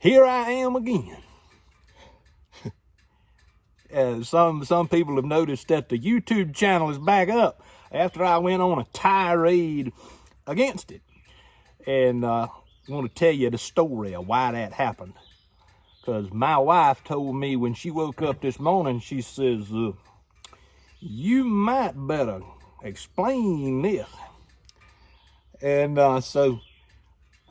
here I am again. Some people have noticed that the YouTube channel is back up after I went on a tirade against it. And I want to tell you the story of why that happened. Because my wife told me when she woke up this morning, she says, you might better explain this. And so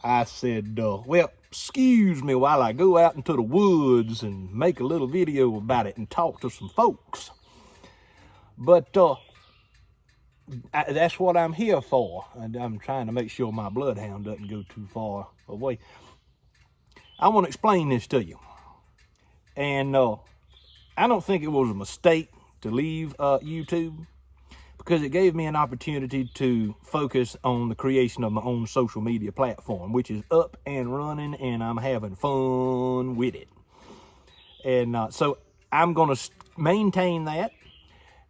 I said, well, excuse me while I go out into the woods and make a little video about it and talk to some folks. But that's what I'm here for. And I'm trying to make sure my bloodhound doesn't go too far away. I want to explain this to you. And I don't think it was a mistake to leave YouTube, because it gave me an opportunity to focus on the creation of my own social media platform, which is up and running, and I'm having fun with it. And so I'm going to maintain that,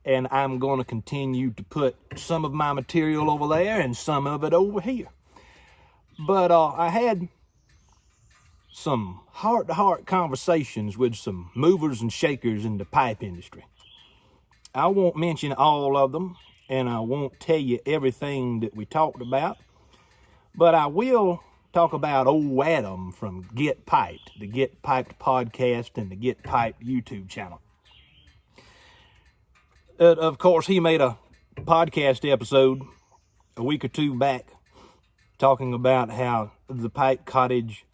and I'm going to continue to put some of my material over there and some of it over here. But I had some heart-to-heart conversations with some movers and shakers in the pipe industry. I won't mention all of them, and I won't tell you everything that we talked about, but I will talk about old Adam from Get Piped, the Get Piped podcast and the Get Piped YouTube channel. Of course, he made a podcast episode a week or two back talking about how the Pipe Cottage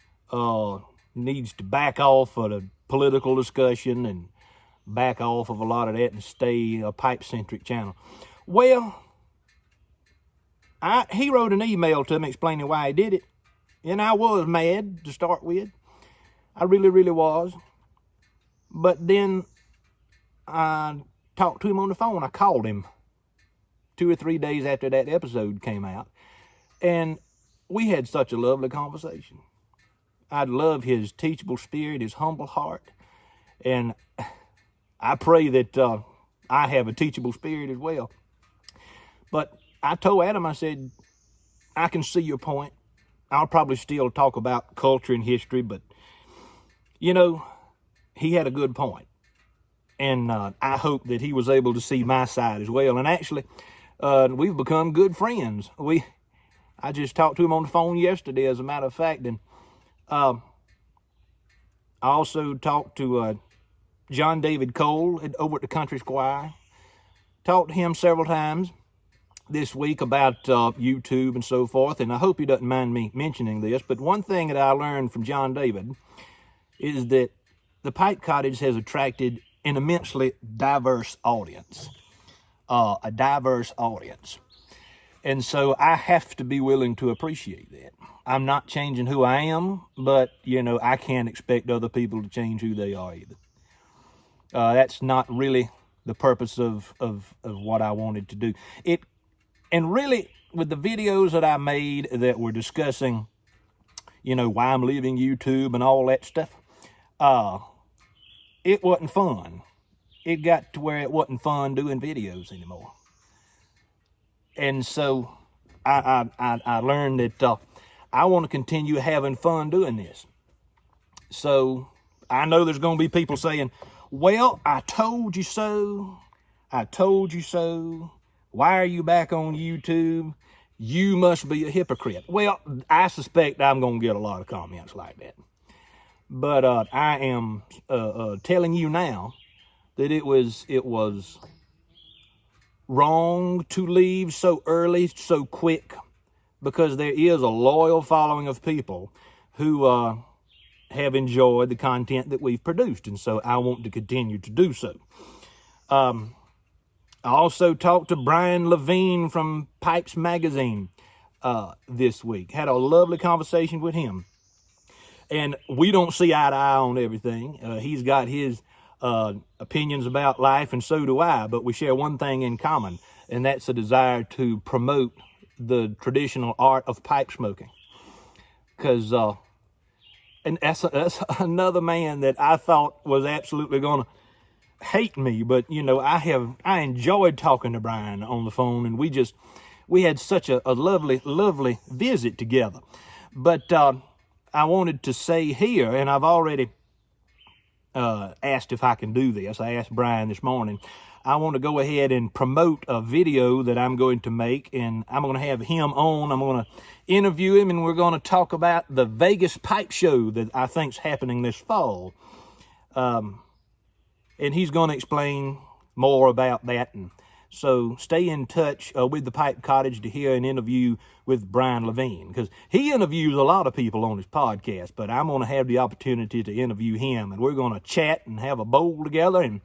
needs to back off of the political discussion and back off of a lot of that and stay a pipe-centric channel. Well, he wrote an email to me explaining why he did it, and I was mad to start with. I really, really was. But then I talked to him on the phone. I called him 2 or 3 days after that episode came out, and we had such a lovely conversation. I love his teachable spirit, his humble heart, and I pray that I have a teachable spirit as well. But I told Adam, I said, I can see your point. I'll probably still talk about culture and history, but, you know, he had a good point. And I hope that he was able to see my side as well. And actually, we've become good friends. I just talked to him on the phone yesterday, as a matter of fact, and I also talked to John David Cole over at the Country Squire. Talked to him several times this week about YouTube and so forth, and I hope he doesn't mind me mentioning this, but one thing that I learned from John David is that the Pipe Cottage has attracted an immensely diverse audience. A diverse audience. And so I have to be willing to appreciate that. I'm not changing who I am, but, you know, I can't expect other people to change who they are either. That's not really the purpose of what I wanted to do. And really, with the videos that I made that were discussing, you know, why I'm leaving YouTube and all that stuff, it wasn't fun. It got to where it wasn't fun doing videos anymore. And so I learned that I want to continue having fun doing this. So I know there's going to be people saying, well, I told you so. I told you so. Why are you back on YouTube? You must be a hypocrite. Well, I suspect I'm going to get a lot of comments like that. But I am telling you now that it was wrong to leave so early, so quick, because there is a loyal following of people who have enjoyed the content that we've produced, and so I want to continue to do so. I also talked to Brian Levine from Pipes Magazine this week. Had a lovely conversation with him. And we don't see eye to eye on everything. He's got his opinions about life, and so do I, but we share one thing in common, and that's a desire to promote the traditional art of pipe smoking. Because, and that's another man that I thought was absolutely going to hate me, but, you know, I enjoyed talking to Brian on the phone, and we had such a lovely visit together. But I wanted to say here, and I've already asked if I can do this. I asked Brian this morning. I want to go ahead and promote a video that I'm going to make, and I'm going to have him on. I'm going to interview him, and we're going to talk about the Vegas Pipe Show that I think's happening this fall. And he's going to explain more about that. And so stay in touch with the Pipe Cottage to hear an interview with Brian Levine, because he interviews a lot of people on his podcast, but I'm going to have the opportunity to interview him, and we're going to chat and have a bowl together and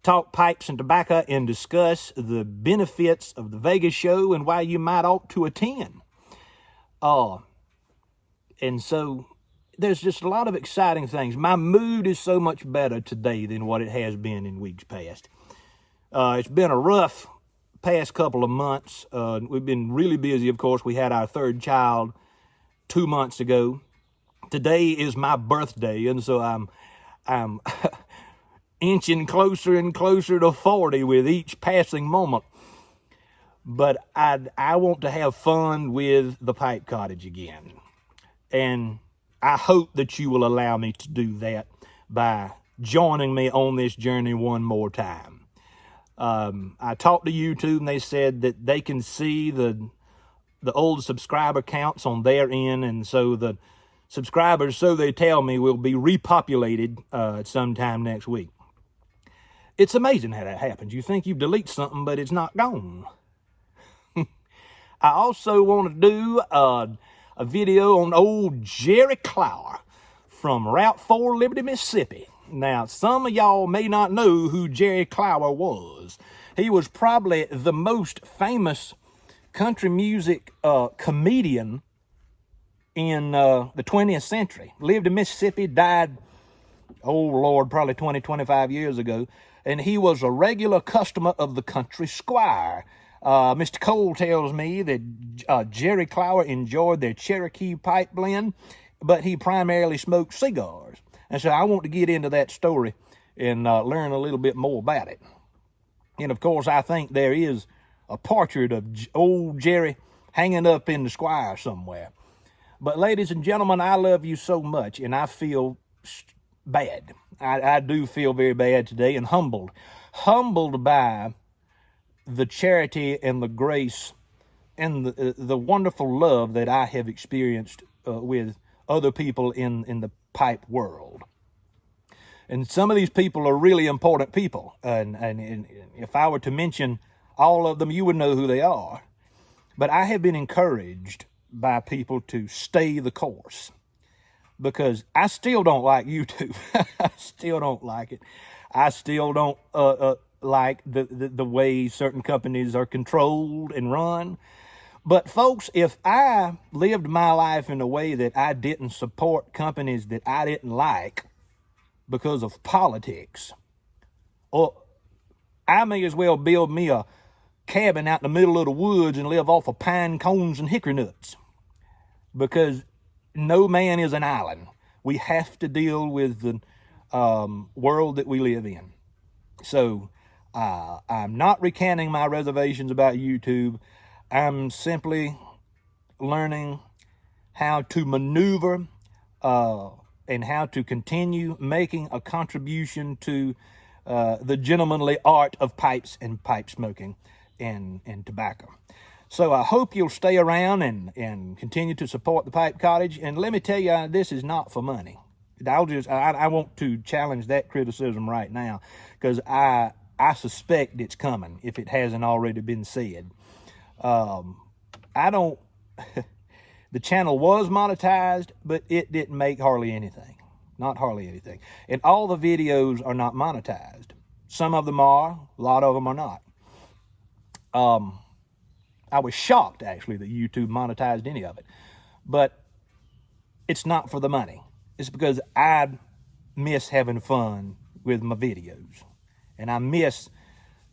talk pipes and tobacco and discuss the benefits of the Vegas show and why you might ought to attend. And so there's just a lot of exciting things. My mood is so much better today than what it has been in weeks past. It's been a rough past couple of months. We've been really busy, of course. We had our third child 2 months ago. Today is my birthday, and so I'm inching closer and closer to 40 with each passing moment. But I want to have fun with the Pipe Cottage again. And I hope that you will allow me to do that by joining me on this journey one more time. I talked to YouTube, and they said that they can see the old subscriber counts on their end, and so the subscribers, so they tell me, will be repopulated sometime next week. It's amazing how that happens. You think you delete something, but it's not gone. I also want to do a video on old Jerry Clower from Route 4, Liberty, Mississippi. Now, some of y'all may not know who Jerry Clower was. He was probably the most famous country music comedian in the 20th century. Lived in Mississippi, died, oh Lord, probably 20, 25 years ago. And he was a regular customer of the Country Squire. Mr. Cole tells me that Jerry Clower enjoyed their Cherokee pipe blend, but he primarily smoked cigars. And so I want to get into that story and learn a little bit more about it. And of course, I think there is a portrait of old Jerry hanging up in the Squire somewhere. But ladies and gentlemen, I love you so much, and I feel bad. I do feel very bad today, and humbled by the charity and the grace and the wonderful love that I have experienced with other people in the pipe world. And some of these people are really important people, and if I were to mention all of them, you would know who they are. But I have been encouraged by people to stay the course, because I still don't like YouTube. I still don't like it. I still don't like the way certain companies are controlled and run. But folks, if I lived my life in a way that I didn't support companies that I didn't like because of politics, or I may as well build me a cabin out in the middle of the woods and live off of pine cones and hickory nuts, because no man is an island. We have to deal with the world that we live in. So I'm not recanting my reservations about YouTube. I'm simply learning how to maneuver and how to continue making a contribution to the gentlemanly art of pipes and pipe smoking and tobacco. So I hope you'll stay around and continue to support the Pipe Cottage. And let me tell you, this is not for money. I want to challenge that criticism right now, because I suspect it's coming if it hasn't already been said. The channel was monetized, but it didn't make hardly anything. Not hardly anything. And all the videos are not monetized. Some of them are, a lot of them are not. I was shocked, actually, that YouTube monetized any of it. But it's not for the money. It's because I miss having fun with my videos. And I miss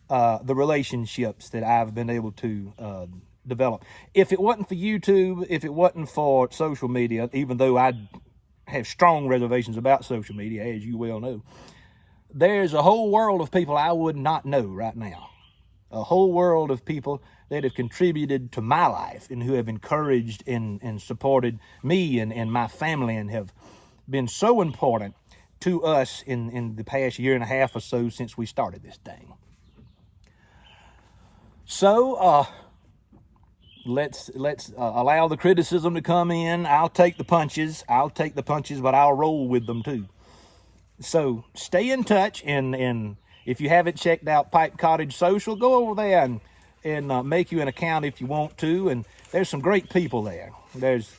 the relationships that I've been able to develop. If it wasn't for YouTube, if it wasn't for social media, even though I have strong reservations about social media, as you well know, there's a whole world of people I would not know right now. a whole world of people that have contributed to my life and who have encouraged and supported me and my family and have been so important to us in the past year and a half or so since we started this thing. So let's allow the criticism to come in. I'll take the punches, but I'll roll with them too. So stay in touch, and if you haven't checked out Pipe Cottage Social, go over there and make you an account if you want to. And there's some great people there. There's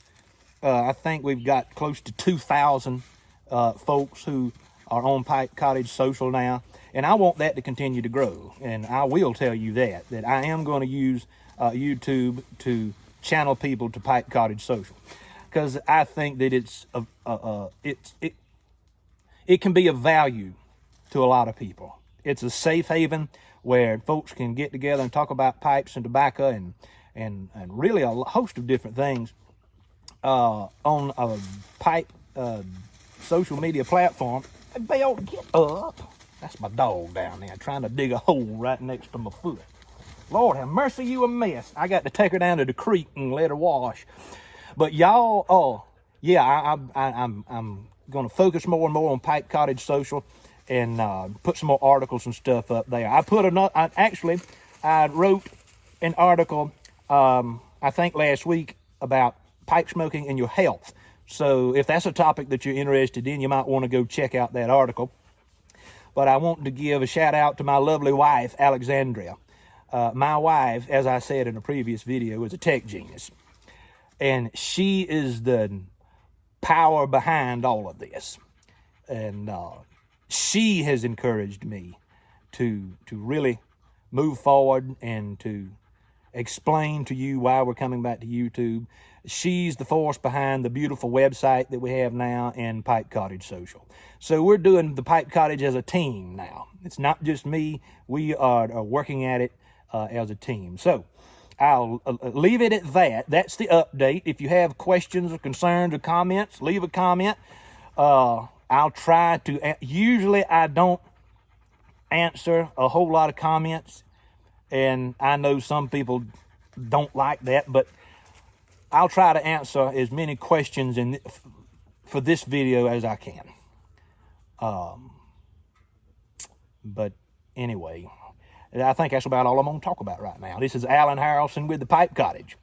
I think we've got close to 2,000 folks who are on Pipe Cottage Social now, and I want that to continue to grow. And I will tell you that I am going to use YouTube to channel people to Pipe Cottage Social, because I think that it can be of value to a lot of people. It's a safe haven where folks can get together and talk about pipes and tobacco and really a host of different things on a pipe social media platform. Hey, Belle, get up. That's my dog down there trying to dig a hole right next to my foot. Lord have mercy, you a mess. I got to take her down to the creek and let her wash. But y'all, yeah, I'm going to focus more and more on Pipe Cottage Social and put some more articles and stuff up there. I wrote an article, I think last week, about pipe smoking and your health. So if that's a topic that you're interested in, you might want to go check out that article. But I want to give a shout out to my lovely wife, Alexandria. My wife, as I said in a previous video, is a tech genius. And she is the power behind all of this. And she has encouraged me to really move forward and to explain to you why we're coming back to YouTube. She's the force behind the beautiful website that we have now and Pipe Cottage Social. So we're doing the Pipe Cottage as a team now. It's not just me. We are working at it as a team. So I'll leave it at that. That's the update. If you have questions or concerns or comments, leave a comment. I'll try to, usually I don't answer a whole lot of comments, and I know some people don't like that, but I'll try to answer as many questions for this video as I can. But anyway, I think that's about all I'm going to talk about right now. This is Alan Harrelson with the Pipe Cottage.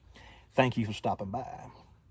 Thank you for stopping by.